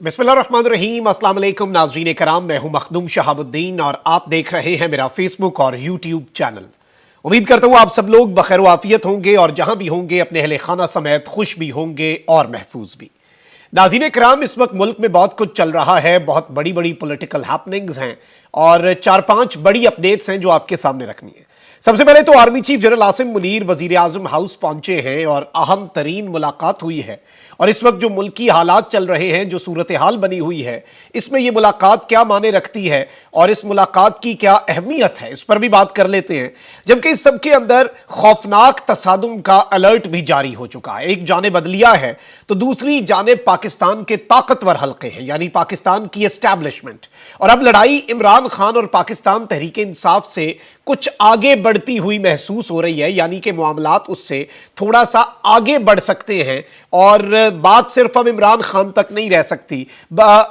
बिस्मिल्लाहिर्रहमानिर्रहीम, अस्सलाम वालेकुम नाज़रीन कराम, मैं हूं मखदूम शहाबुद्दीन और आप देख रहे हैं मेरा फेसबुक और यूट्यूब चैनल। उम्मीद करता हूं आप सब लोग बखैर आफियत होंगे और जहां भी होंगे अपने अहले खाना समेत खुश भी होंगे और महफूज भी। नाज़रीन कराम, इस वक्त मुल्क में बहुत कुछ चल रहा है, बहुत बड़ी बड़ी पॉलिटिकल हैपनिंग्स हैं और 4-5 बड़ी अपडेट्स हैं जो आपके सामने रखनी है। सबसे पहले तो army chief general Asim Munir वजीर आजम हाउस पहुंचे हैं और अहम तरीन मुलाकात हुई है। और इस वक्त जो मुल्की हालात चल रहे हैं, जो सूरत हाल बनी हुई है, इसमें यह मुलाकात क्या माने रखती है और इस मुलाकात की क्या अहमियत है, इस पर भी बात कर लेते हैं। जबकि इस सबके अंदर खौफनाक तसादुम का अलर्ट भी जारी हो चुका है। एक जानिब अदलिया है तो दूसरी जानिब पाकिस्तान के ताकतवर हल्के हैं, यानी पाकिस्तान की एस्टैब्लिशमेंट। और अब लड़ाई इमरान खान और पाकिस्तान तहरीक इंसाफ से कुछ आगे बढ़ती हुई महसूस हो रही है, यानी कि मामलात उससे थोड़ा सा आगे बढ़ सकते हैं और बात सिर्फ अब इमरान खान तक नहीं रह सकती।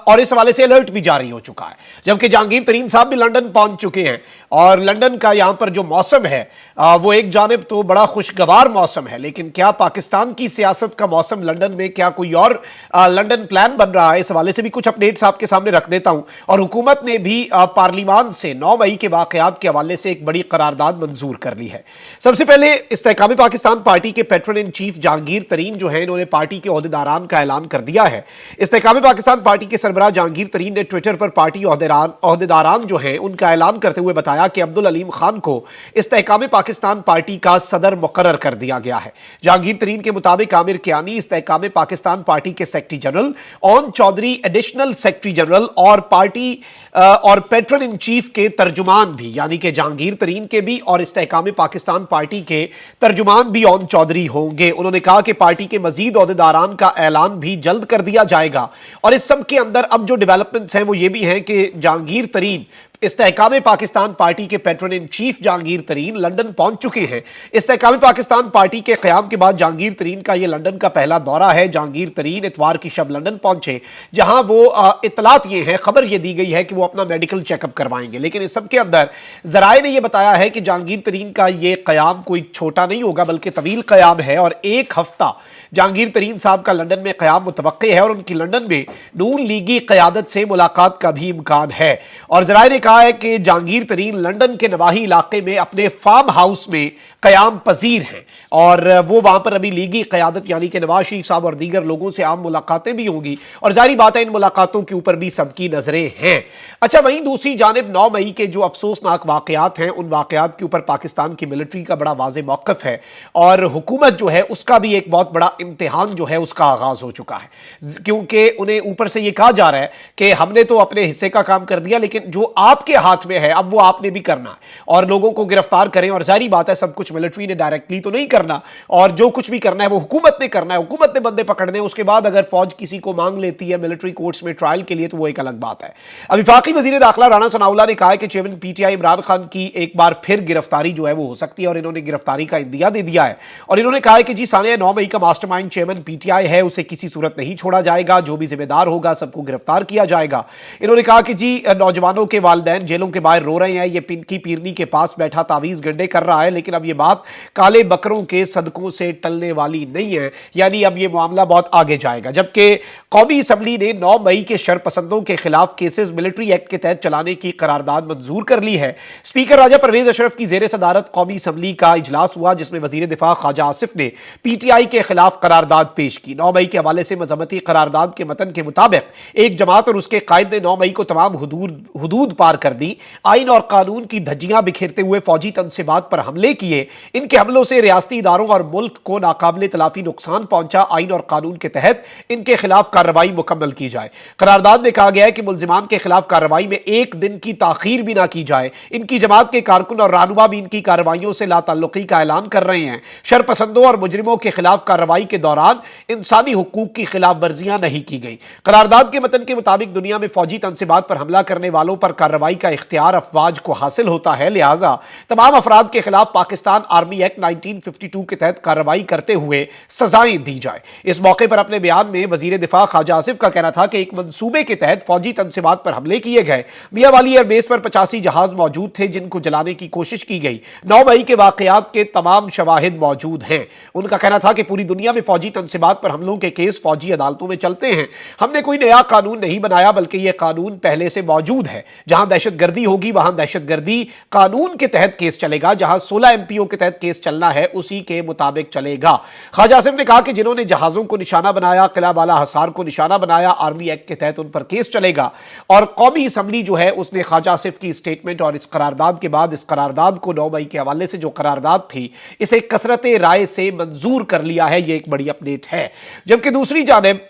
और इस हवाले से अलर्ट भी जारी हो चुका है। जबकि जहांगीर तरीन साहब भी लंदन पहुंच चुके हैं और लंदन का यहां पर जो मौसम है वो एक जानिब तो बड़ा खुशगवार मौसम है, लेकिन क्या पाकिस्तान की सियासत का मौसम लंदन में क्या कोई और लंदन प्लान बन रहा है, इस हवाले से भी कुछ अपडेट्स आपके सामने रख देता हूं। और हुकूमत ने भी पार्लियामान से 9 मई के वाकयात के हवाले से एक बड़ी करारदाद मंजूर कर ली है। सबसे पहले इस्तेहकाम पाकिस्तान पार्टी के पैट्रन इन चीफ जहांगीर तरीन जो है, इन्होंने पार्टी के ओहदेदारान का ऐलान कर दिया है। इस्तेहकाम पाकिस्तान पार्टी के सरबराह जहांगीर तरीन ने ट्विटर पर पार्टी ओहदेदारान जो है उनका ऐलान करते हुए बताया कि अब्दुल अलीम खान को इस्तेहकाम पाकिस्तान पार्टी का सदर मुकर्रर कर दिया गया है। जहांगीर तरीन के मुताबिक आमिर कियानी इस्तेहकाम पाकिस्तान पार्टी के secretary general, Aun Chaudhry additional secretary general और पार्टी और पैट्रन इन चीफ के तर्जुमान भी, यानी कि जहांगीर तरीन के भी और इस्तेहकाम पाकिस्तान पार्टी के तर्जुमान भी ओन चौधरी होंगे। उन्होंने कहा कि पार्टी के मजीद ओहदेदारान का ऐलान भी जल्द कर दिया जाएगा। और इस सब के अंदर अब जो डेवलपमेंट्स हैं वो ये भी हैं कि जहांगीर तरीन इस्तेहकाम पाकिस्तान पार्टी के पैट्रन इन चीफ जहांगीर तरीन लंदन पहुंच चुके हैं। इस्तेहकाम पाकिस्तान पार्टी के क़याम के बाद जहांगीर तरीन का यह लंदन का पहला दौरा है। जहांगीर तरीन इतवार की शब लंदन पहुंचे, जहां वो इतलात ये है, खबर ये दी गई है कि वो अपना मेडिकल चेकअप करवाएंगे। लेकिन इस सब के अंदर जराए ने यह बताया है कि जहांगीर तरीन का यह क़याम कोई छोटा नहीं होगा बल्कि तवील क़याम है और 1 हफ्ता जहांगीर तरीन साहब का लंदन में क़याम मुतवक्के है और उनकी लंदन में नून लीगी क़यादत से मुलाकात का भी इम्कान है। और जराए ने कहा है कि जहांगीर तरीन लंदन के नवाही इलाके में अपने फार्म हाउस में क़याम पजीर हैं और वो वहां पर अभी लीगी क़यादत यानी कि नवाज शरीफ साहब और दीगर लोगों से आम मुलाकातें भी होंगी और जारी बात है इन मुलाकातों के ऊपर भी सबकी नजरें हैं। अच्छा, वहीं दूसरी जानिब 9 मई के जो अफसोसनाक वाकयात हैं, उन वाकयात के ऊपर पाकिस्तान की मिलिट्री का बड़ा वाज़ेह मौक़िफ़ है और हुकूमत जो है उसका भी एक बहुत बड़ा इम्तिहान जो है उसका आगाज हो चुका है, क्योंकि उन्हें ऊपर से यह कहा जा रहा है कि हमने तो अपने हिस्से का काम कर दिया, लेकिन जो आपके हाथ में है अब वो आपने भी करना है और लोगों को गिरफ्तार करें। और जारी बात है सब कुछ मिलिट्री ने डायरेक्टली तो नहीं करना और जो कुछ भी करना है वो हुकूमत ने करना है। हुकूमत ने बंदे पकड़ने, उसके बाद अगर फौज किसी को मांग लेती है मिलिट्री कोर्ट्स में ट्रायल के लिए तो वो एक अलग बात है। अब वफाकी वजीर दाखिला राना सनाउल्लाह ने कहा है कि चेयरमैन पीटीआई इमरान खान की एक बार फिर गिरफ्तारी जो है वो हो सकती है और इन्होंने गिरफ्तारी का इंदिया दे दिया है। और इन्होंने कहा है कि जी सानिया 9 मई का मास्टरमाइंड चेयरमैन पीटीआई है, उसे किसी सूरत नहीं छोड़ा जाएगा, जो भी जिम्मेदार होगा सबको गिरफ्तार किया जाएगा। इन्होंने कहा कि जी नौजवानों के वालिदैन जेलों के बाहर रो रहे हैं, ये पिनकी पीरनी के पास बैठा तावीज गंडे कर रहा है, लेकिन अब ये बात काले बकरों के सदकों से टलने वाली नहीं है, यानी अब ये मामला बहुत आगे जाएगा। जबकि कौमी असम्बली ने 9 मई के शरपसंदों के खिलाफ केसेस मिलिट्री एक्ट के तहत चलाने की करारदाद मंजूर कर ली है। स्पीकर राजा परवेज अशरफ की जेर सदारत कौमी असम्बली का इजलास हुआ, जिसमें वजीर दिफा ख्वाजा आसिफ ने पीटीआई के खिलाफ करारदाद पेश की। 9 मई के हवाले से मजम्मती करारदाद के मतन के मुताबिक एक जमात और उसके कायद ने 9 मई को तमाम हुदूद पार कर दी, आइन और कानून की धज्जियां बिखेरते हुए फौजी तनसीबात पर हमले किए। इनके हमलों से रियासती इदारों और मुल्क को नाकाबिले तलाफी नुकसान पहुंचा। आइन और कानून के तहत इनके खिलाफ कार्रवाई मुकम्मल की जाए। करारदाद में कहा गया है कि मुल्जिमान के खिलाफ कार्रवाई में 1 दिन की ताखीर भी ना की जाए। इनकी जमात के कारकुन और रहनुमा भी इनकी कार्रवाइयों से लाताल्लुकी का ऐलान कर रहे हैं। शरपसंदों और मुजरिमों के खिलाफ कार्रवाई के दौरान इंसानी हुकूक की खिलाफ वर्जियां नहीं की गई। करारदाद के मतन के मुताबिक दुनिया में फौजी तनसीबात पर हमला करने वालों पर कार्रवाई कार्रवाई का इख्तियार अफवाज को हासिल होता है, लिहाजा तमाम अफराद के खिलाफ पाकिस्तान आर्मी एक्ट 1952 के तहत कार्रवाई करते हुए सजाएं दी जाए। इस मौके पर अपने बयान में वजीर दिफा ख्वाजा आसिफ का कहना था कि एक मंसूबे के तहत फौजी तनसीबात पर हमले किए गए। मियां वाली एयरबेस पर 85 जहाज मौजूद थे जिनको जलाने की कोशिश की गई। 9 मई के वाकयात के तमाम शवाहिद मौजूद हैं। उनका कहना था कि पूरी दुनिया में फौजी तनसीबात पर हमलों के केस फौजी अदालतों में चलते हैं। हमने कोई नया कानून नहीं बनाया, बल्कि यह कानून पहले से मौजूद है। जहां दहशतगर्दी होगी वहां दहशतगर्दी कानून के तहत केस चलेगा। जहां 16 एमपीओ के तहत केस चलना है उसी के मुताबिक चलेगा। ख्वाजा आसिफ ने कहा कि जिन्होंने जहाजों को निशाना बनाया, किला बाला हसार को निशाना बनाया, आर्मी एक्ट के तहत उन पर केस चलेगा। और कौमी असम्बली जो है उसने ख्वाजा आसिफ की स्टेटमेंट और इस करारदाद के बाद इस करारदाद को 9 मई के हवाले से जो करारदाद थी इसे कसरत राय से मंजूर कर लिया है। यह एक बड़ी अपडेट है। जबकि दूसरी जानिब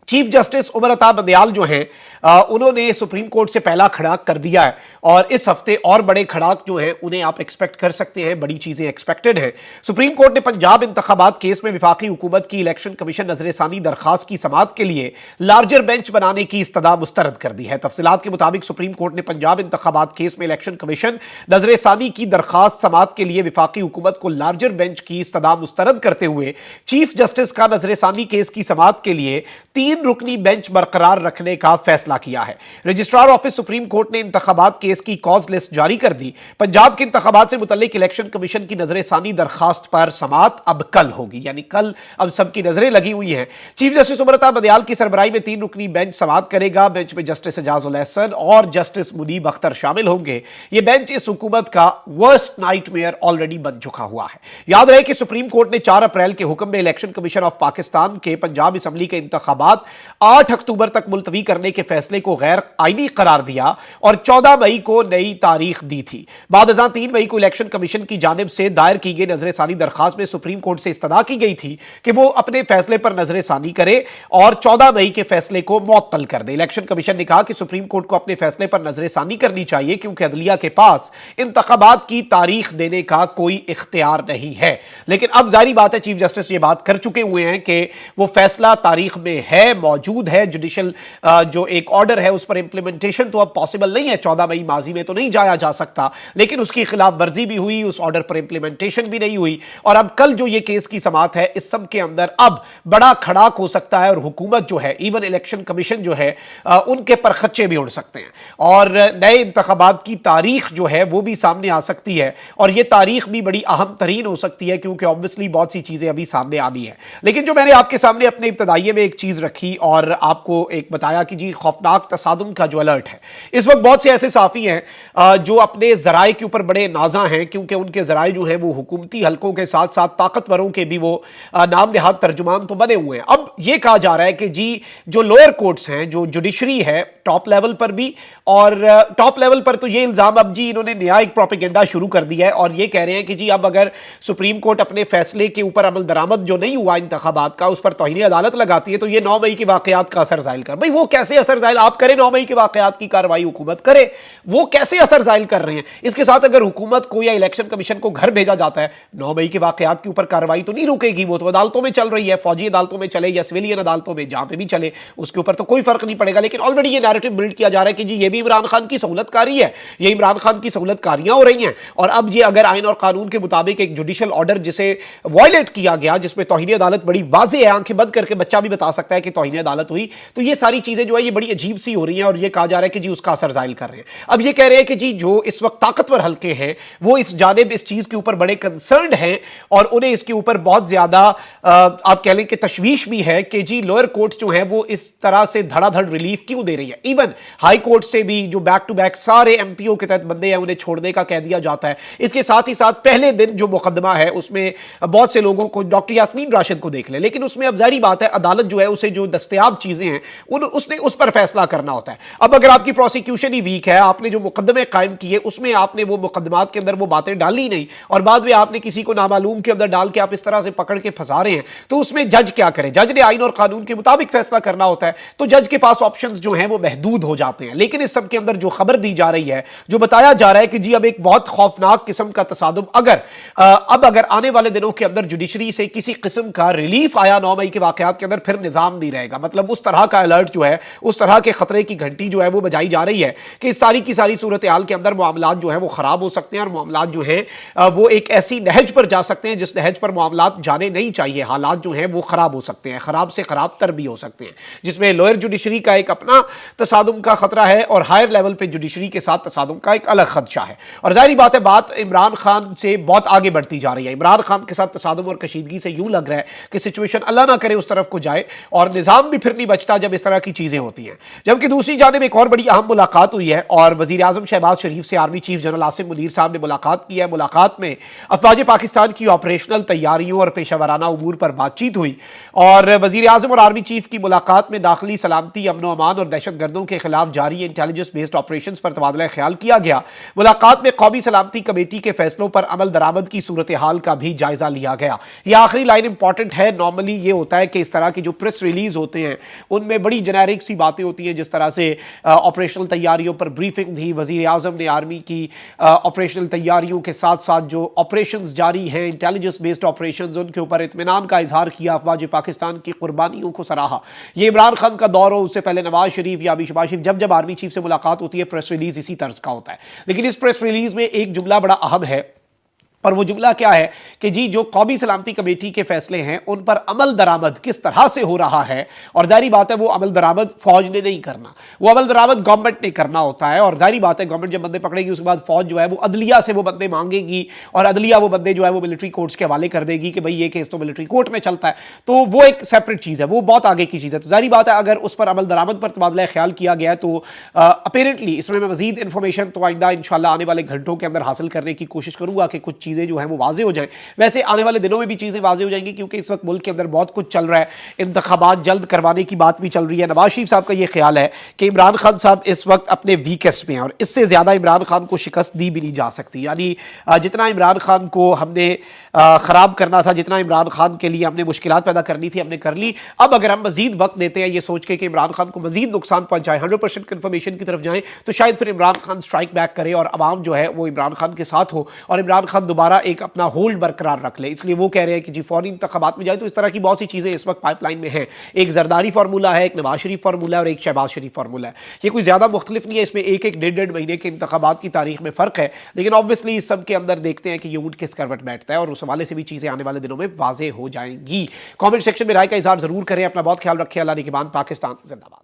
चीफ जस्टिस उमर अता बंदयाल जो हैं उन्होंने सुप्रीम कोर्ट से पहला खड़ाक कर दिया है और इस हफ्ते और बड़े खड़ाक जो हैं उन्हें आप एक्सपेक्ट कर सकते हैं। बड़ी चीजें एक्सपेक्टेड हैं। सुप्रीम कोर्ट ने पंजाब इंतखाबात केस में विफाकी हुकूमत की इलेक्शन कमीशन नजरसानी दरखास्त की समाअत के लिए लार्जर बेंच बनाने की इस्तदा मुस्तरद कर दी है। तफसीलात के मुताबिक सुप्रीम कोर्ट ने पंजाब इंतखाबात केस में इलेक्शन कमीशन नजरसानी की दरखास्त समाअत के लिए विफाकी हुकूमत को लार्जर बेंच की इस्तदा मुस्तरद करते हुए चीफ जस्टिस का नजरसानी केस की समाअत के लिए 3 रुकनी बेंच बरकरार रखने का फैसला किया है। रजिस्ट्रार ऑफिस सुप्रीम कोर्ट ने इंतखाबात केस की कॉज लिस्ट जारी कर दी। पंजाब के इंतखाबात से मुतल्लिक इलेक्शन कमीशन की नजरसानी दरखास्त पर समाअत अब कल होगी, यानी कल अब सबकी नजरें लगी हुई हैं। चीफ जस्टिस उमर अता बंदयाल की सरबराही में 3 रुकनी बेंच समाअत करेगा। बेंच में जस्टिस एजाजुल एहसन और जस्टिस मुनीब अख्तर शामिल होंगे। यह बेंच इस हुकूमत का वर्स्ट नाइटमेयर ऑलरेडी बन चुका हुआ है। याद रहे कि सुप्रीम कोर्ट ने 4 अप्रैल के हुक्म में इलेक्शन कमीशन ऑफ पाकिस्तान के पंजाब असम्बली के इंतखाबात 8 अक्टूबर तक मुलतवी करने के फैसले को गैर आईनी करार दिया और 14 मई को नई तारीख दी थी। बाद 3 मई को इलेक्शन कमीशन की जानिब से दायर की गई नजरसानी दरखास्त में सुप्रीम कोर्ट से इस्तदा की गई थी कि वो अपने फैसले पर नजरसानी करे और 14 मई के फैसले को मुअत्तल कर दे। इलेक्शन कमीशन ने कहा कि सुप्रीम कोर्ट को अपने फैसले पर नजरसानी करनी चाहिए क्योंकि अदलिया के पास इंतखाबात की तारीख देने का कोई इख्तियार नहीं है। लेकिन अब जाहिर बात है चीफ जस्टिस ये बात कर चुके हुए हैं कि वो फैसला तारीख में है, मौजूद है। जुडिशल जो एक ऑर्डर है उस पर इंप्लीमेंटेशन तो अब पॉसिबल नहीं है। 14 मई माजी में तो नहीं जाया जा सकता, लेकिन उसकी खिलाफ वर्जी भी हुई, उस ऑर्डर पर इंप्लीमेंटेशन भी नहीं हुई। और अब कल जो ये केस की समाअत है इस सब के अंदर अब बड़ा खड़ाक हो सकता है और हुकूमत जो है, इवन इलेक्शन कमीशन जो है, उनके पर खच्चे भी उड़ सकते हैं और नए इंतखाबात की तारीख जो है वो भी सामने आ सकती है। और ये तारीख भी बड़ी अहम तरीन हो सकती है क्योंकि ऑब्वियसली बहुत सी चीजें अभी सामने आनी है। लेकिन जो मैंने आपके सामने अपने इब्तदाइये में एक चीज रखी और आपको एक बताया कि जी खौफनाक तसादुम का जो अलर्ट है, इस वक्त बहुत से ऐसे साफी हैं जो अपने जराए के ऊपर बड़े नाजा हैं क्योंकि उनके जराए जो है वो हुकूमती हलकों के साथ साथ ताकतवरों के भी वो नाम निहाद तर्जुमान तो बने हुए हैं। अब ये कहा जा रहा है कि जी जो लोअर कोर्ट्स हैं, जो जुडिशरी है टॉप लेवल पर भी, और टॉप लेवल पर तो ये इल्जाम अब जी इन्होंने नया एक प्रोपेगेंडा शुरू कर दिया है और ये कह रहे हैं कि जी अब अगर सुप्रीम कोर्ट अपने फैसले के ऊपर अमल दरामद जो नहीं हुआ इंतखाबात का उस पर तौहीन अदालत लगाती है तो ये 9 मई के वाकयात का असर जाहिल कर। भाई वो कैसे असर जाहिल आप करें? 9 मई के वाकयात की कार्रवाई हुकूमत करे, वो कैसे असर जाहिल कर रहे हैं? इसके साथ अगर हुकूमत को या इलेक्शन कमीशन को घर भेजा जाता है, 9 मई के वाकयात के ऊपर कार्रवाई तो नहीं रुकेगी, वो तो अदालतों में चल रही है, फौजी अदालतों में चले या सिविलियन अदालतों में, जहां पे भी चले उसके ऊपर तो कोई फर्क नहीं पड़ेगा। लेकिन ऑलरेडी ये नैरेटिव बिल्ड किया जा रहा है कि जी ये भी इमरान खान की सहूलतकारी है, ये इमरान खान की सहूलतकारियां हो रही हैं। और अब ये अगर आइन और कानून के मुताबिक एक जुडिशल ऑर्डर जिसे वायलेट किया गया, जिसमें तौहीन अदालत बड़ी वाज़ेह है, आंखें बंद करके बच्चा भी बता सकता है कि तौहीन अदालत हुई, तो ये सारी चीजें जो है ये बड़ी अजीब सी हो रही हैं और ये कहा जा रहा है कि जी उसका असर जाहिल कर रहे हैं। अब ये कह रहे हैं कि जी जो इस वक्त ताकतवर हल्के हैं वो इस जानिब इस चीज के ऊपर बड़े कंसर्न्ड हैं और उन्हें इसके ऊपर बहुत ज्यादा आप कह लें कि तशवीश भी है कि जी लोअर कोर्ट जो है वो इस तरह से धड़ाधड़ रिलीफ क्यों दे रही है। इवन हाई कोर्ट से भी जो बैक टू बैक सारे एमपीओ के तहत बंदे हैं उन्हें छोड़ने का कह दिया जाता है। इसके साथ ही साथ पहले दिन जो मुकदमा है उसमें बहुत से लोगों को, डॉक्टर यास्मीन राशिद को देख ले, लेकिन उसमें अब जाहिर बात है अदालत जो है उसे जो दस्तयाब चीजें हैं उसने उस पर फैसला करना होता है। अब अगर आपकी प्रोसिक्यूशन ही वीक है, आपने जो मुकदमे कायम किए उसमें आपने वो मुकदमात के अंदर वो बातें डाली नहीं और बाद में आपने किसी को नामालूम के अंदर डाल के आप इस तरह से पकड़ के फंसा रहे हैं, तो उसमें जज क्या करे? जज ने आइन और कानून के मुताबिक फैसला करना होता है, तो जज के पास ऑप्शंस जो हैं वो महदूद हो जाते हैं। लेकिन इस सब के अंदर जो खबर दी जा रही है, जो बताया जा रहा है कि जी अब एक बहुत खौफनाक किस्म का तसादुम अगर आने वाले दिनों के अंदर जुडिशरी से किसी किस्म का रिलीफ आया 9 मई के वाकयात के अंदर, फिर निजाम नहीं रहेगा। मतलब उस तरह का अलर्ट जो है, उस तरह के खतरे की घंटी जो है वो बजाई जा रही है कि सारी की सारी सूरत हाल के अंदर मामलात जो है वो खराब हो सकते हैं और मामलात जो है वो एक ऐसी नहज पर जा सकते हैं जिस नहज पर मामलात जाने नहीं चाहिए। हालात जो है वो खराब हो सकते हैं, खराब से खराब तर भी हो सकते हैं, जिसमें लोअर जुडिशरी का एक अपना तसादुम का खतरा है और हायर लेवल पे जुडिशरी के साथ तसादुम का एक अलग खदशा है। और जाहिर बात है बात इमरान खान से बहुत आगे बढ़ती जा रही है। इमरान खान के साथ तसादुम और कशीदगी से यूं लग रहा है कि सिचुएशन अल्लाह ना करे उस तरफ को जाए और निजाम भी फिर नहीं बचता जब इस तरह की चीजें होती हैं। जबकि दूसरी जानिब एक और बड़ी अहम मुलाकात हुई है और वजीर आजम शहबाज शरीफ से army chief general Asim Munir साहब ने मुलाकात की है। मुलाकात में अफवाज पाकिस्तान की ऑपरेशनल तैयारियों और पेशावराना उमूर पर बातचीत हुई और वजीर आजम और आर्मी चीफ की मुलाकात में दाखिली सलामती, अमन अमान और दहशत गर्दों के खिलाफ जारी इंटेलिजेंस बेस्ड ऑपरेशन पर तबादला ख्याल किया गया। मुलाकात में कौमी सलामती कमेटी के फैसलों पर अमल दरामद की सूरत हाल का भी जायजा लिया गया। यह आखिरी लाइन इंपॉर्टेंट है। नॉर्मली ये होता है कि इस तरह की जो प्रेस रिलीज होते हैं उनमें बड़ी जेनेरिक सी बातें होती हैं, जिस तरह से ऑपरेशनल तैयारियों पर ब्रीफिंग थी, वजीर आजम ने आर्मी की ऑपरेशनल तैयारियों के साथ साथ जो ऑपरेशंस जारी हैं इंटेलिजेंस बेस्ड ऑपरेशंस उनके ऊपर इत्मीनान का इजहार किया, अफवाज पाकिस्तान की कुर्बानियों को सराहा। ये इमरान खान का दौर हो, उससे पहले नवाज शरीफ या अभी शहबाज शरीफ, जब आर्मी चीफ से मुलाकात होती है प्रेस रिलीज इसी तर्ज का होता है। लेकिन इस प्रेस रिलीज में एक जुमला बड़ा अहम है और वो जुमला क्या है कि जी जो कौमी सलामती कमेटी के फैसले हैं उन पर अमल दरामद किस तरह से हो रहा है। और जाहिर बात है वो अमल दरामद फौज ने नहीं करना, वो अमल दरामद गवर्नमेंट ने करना होता है। और जाहिर बात है गवर्नमेंट जब बंदे पकड़ेगी उसके बाद फौज जो है वो अदलिया से वो बंदे मांगेगी और अदलिया वो बंदे जो है वो मिलिट्री कोर्ट्स के हवाले कर देगी कि भाई ये केस तो मिलिट्री कोर्ट में चलता है। तो वो एक सेपरेट चीज़ है, वो बहुत आगे की चीज़ है। तो जाहिर बात है अगर उस पर अमल दरामद पर तबादला ख्याल किया गया तो अपेरेंटली इसमें मैं मजीद इंफॉर्मेशन तो आइंदा इंशाल्लाह आने वाले घंटों के अंदर हासिल करने की कोशिश करूंगा कि कुछ चीज़ें जो है वो वाजे हो जाए। वैसे आने वाले दिनों में भी चीजें वाजे हो जाएंगी क्योंकि इस वक्त मुल्क के अंदर बहुत कुछ चल रहा है, इंतखाबात जल्द करवाने की बात भी चल रही है। नवाज शरीफ साहब का यह ख्याल है कि इमरान खान साहब इस वक्त अपने वीकेस्ट में हैं और इससे ज्यादा इमरान खान को शिकस्त दी भी नहीं जा सकती। यानी जितना इमरान खान को हमने खराब करना था, जितना इमरान खान के लिए हमने मुश्किलात पैदा करनी थी हमने कर ली। अब अगर हम मजीद वक्त देते हैं ये सोच के कि इमरान खान को मजीद नुकसान पहुंचाए, 100% कन्फर्मेशन की तरफ जाएं, तो शायद फिर इमरान खान स्ट्राइक बैक करे और अवाम जो है वो इमरान खान के साथ हो और इमरान खान दोबारा एक अपना होल्ड बरकरार रख ले। इसलिए वो कह रहे हैं कि जी फौरी इंतखाबात में जाए। तो इस तरह की बहुत सी चीजें इस वक्त पाइपलाइन में है। एक जरदारी फार्मूला है, एक नवाज शरीफ फार्मूला है और एक शहबाज शरीफ फार्मूला है। ये कोई ज्यादा मुख्तलिफ नहीं है, इसमें एक एक डेढ़ महीने के इंतखाबात की तारीख में फर्क है। लेकिन ऑब्वियसली इस सब के अंदर देखते हैं कि ये ऊंट किस करवट बैठता है और उस हवाले से भी चीजें आने वाले दिनों में वाजे हो जाएंगी। कमेंट सेक्शन में राय का इजहार जरूर करें। अपना बहुत ख्याल रखें। अल्लाह निगहबान। पाकिस्तान जिंदाबाद।